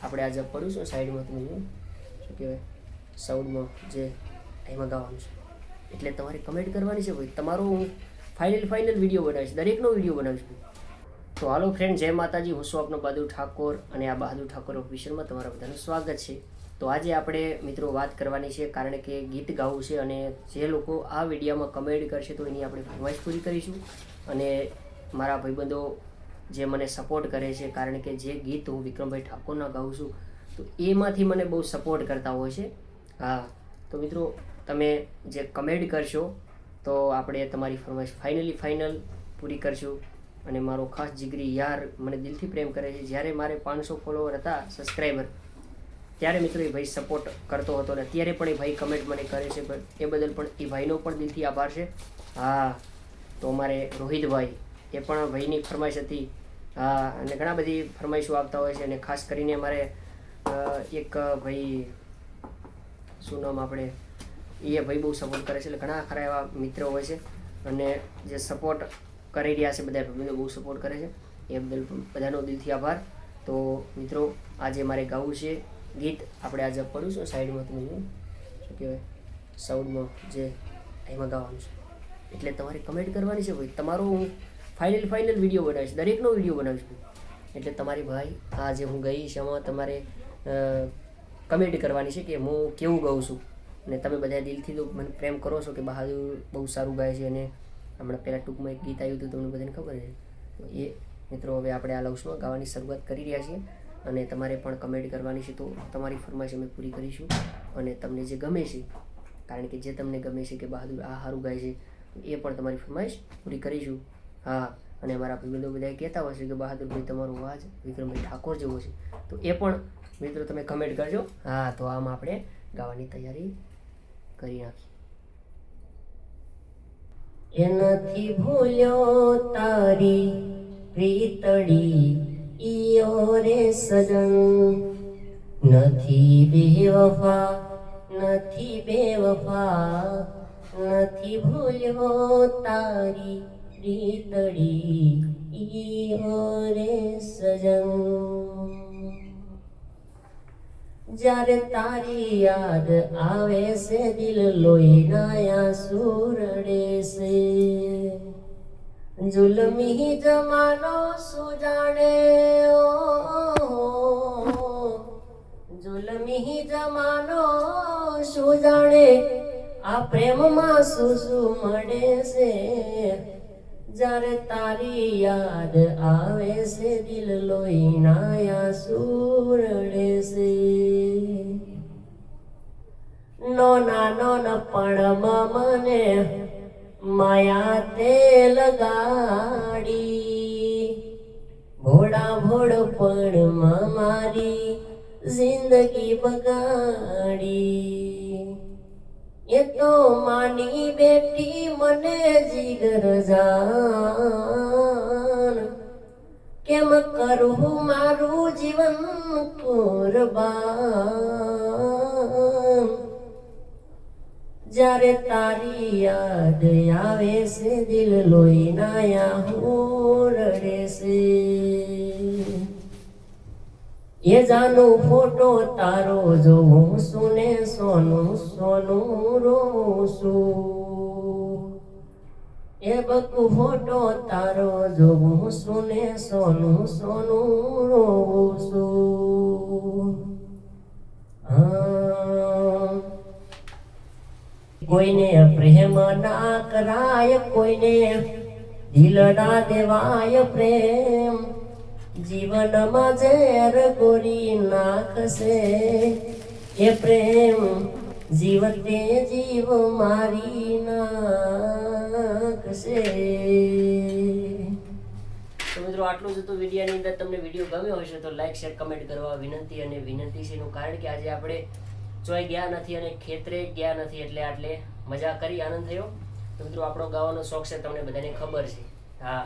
આપણે આજે પડ્યું છે સાઈડમાં તમે શું કહેવાય સાઉન્ડમાં જે એમાં ગાવાનું છે એટલે તમારે કમેન્ટ કરવાની છે ભાઈ. તમારો હું ફાઇનલ વિડીયો બનાવીશ, દરેકનો વિડીયો બનાવીશ. તો હાલો ફ્રેન્ડ, જય માતાજી. હું છું આપનો બહાદુર ઠાકોર અને આ બહાદુર ઠાકોર ઓફિશિયલમાં તમારા બધાનું સ્વાગત છે. તો આજે આપણે મિત્રો વાત કરવાની છે કારણ કે ગીત ગાવું છે અને જે લોકો આ વિડીયોમાં કમેન્ટ કરશે તો એની આપણે ફરમાઈશ પૂરી કરીશું. અને મારા ભાઈબંધો જે મને સપોર્ટ કરે છે કારણ કે જે ગીત હું વિક્રમભાઈ ઠાકોરના ગાઉં છું તો એમાંથી મને બહુ સપોર્ટ કરતા હોય છે. હા, તો મિત્રો તમે જે કમેન્ટ કરશો તો આપણે તમારી ફરમાઈશ ફાઇનલ પૂરી કરશું. અને મારો ખાસ જીગરી યાર મને દિલથી પ્રેમ કરે છે. જ્યારે મારે 500 ફોલોવર હતા સબસ્ક્રાઈબર ત્યારે મિત્રો એ ભાઈ સપોર્ટ કરતો હતો અને અત્યારે પણ એ ભાઈ કમેન્ટ મને કરે છે, એ બદલ પણ એ ભાઈનો પણ દિલથી આભાર છે. હા, તો અમારે રોહિતભાઈ એ પણ ભાઈની ફરમાઈશ હતી. હા, અને ઘણા બધી ફરમાઈશો આવતા હોય છે અને ખાસ કરીને અમારે એક ભાઈ શું નામ આપણે એ ભાઈ બહુ સપોર્ટ કરે છે. એટલે ઘણા ખરા એવા મિત્રો હોય છે અને જે સપોર્ટ કરી રહ્યા છે બધા ભાઈબંધો બહુ સપોર્ટ કરે છે એ બદલ બધાનો દિલથી આભાર. તો મિત્રો આજે મારે ગાવું છે ગીત. આપણે આજે પડ્યું છે સાઈડમાં તમે શું કહેવાય સાઉન્ડમાં જે એમાં ગાવાનું છે એટલે તમારે કમેન્ટ કરવાની છે ભાઈ. તમારો હું ફાઇનલ વિડીયો બનાવીશ, દરેકનો વિડીયો બનાવીશ. એટલે તમારી ભાઈ આ જે હું ગઈશ એમાં તમારે કમેન્ટ કરવાની છે કે હું કેવું ગાઉં છું. અને તમે બધા દિલથી તો મને પ્રેમ કરો છો કે બહાદુર બહુ સારું ગાય છે. અને હમણાં પહેલાં ટૂંકમાં એક ગીત આવ્યું હતું તમને બધાને ખબર છે. તો એ મિત્રો હવે આપણે આ લવસમાં ગાવાની શરૂઆત કરી રહ્યા છીએ અને તમારે પણ કમેન્ટ કરવાની છે. તો તમારી ફરમાઈશ અમે પૂરી કરીશું અને તમને જે ગમે છે કારણ કે જે તમને ગમે છે કે બહાદુર આ સારું ગાય છે એ પણ તમારી ફરમાઈશ પૂરી કરીશું. હા, અને અમારા ભાઈબંધો બધા કહેતા હોય છે કે બહાદુરભાઈ તમારો અવાજ વિક્રમભાઈ ઠાકોર જેવો છે. તો એ પણ મિત્રો તમે કમેન્ટ કરજો. હા, તો આમ આપણે ગાવાની તૈયારી કરી નાખી. એ નથી ભૂલ્યો તારી પ્રીતડી ઈયો રે સજન, નથી બેવફા નથી ભૂલ્યો તારી પ્રીતડી ઈયો રે સજન. જ્યારે તારી યાદ આવે છે દિલ લોહીના આંસુ રડે છે. જુલમી જમાનો શું જાણે, જુલમી જમાનો શું જાણે, આ પ્રેમમાં શું મળે છે. જ્યારે તારી યાદ આવે છે દિલ લોહીના આંસુ રડે છે. નોના પણમાં મને માયા તે લગાડી, ભોળપણમાં મારી જિંદગી બગાડી. એ તો માની બેટી મને જીગર જાન, કેમ કરું મારું જીવન કુરબાન. જ્યારે તારી યાદ આવે છે દિલ લોહીના આંસુ રડે છે. એ જાનો ફોટો તારો જોઉં છું ને સોનું રોઉં છું. એ બકુ ફોટો તારો જોઉં છું ને સોનું રોઉં છું. કોઈને પ્રેમ ના કરાય, કોઈને દિલ ના દેવાય પ્રેમ. જીવનમાં ઝેર ગોરી નાખશે એ પ્રેમ, જીવતે જીવ મારી નાખશે. તો મિત્રો આટલું જ હતું વિડીયોની અંદર. તમને વિડીયો ગમ્યો હશે તો લાઈક શેર કમેન્ટ કરવા વિનંતી. અને વિનંતી છે એનું કારણ કે આજે આપણે ચોય ગયા નથી અને ખેતરે ગયા નથી એટલે આટલે મજા કરી, આનંદ થયો. તો મિત્રો આપણો ગાવાનો શોખ છે તમને બધાને ખબર છે. હા,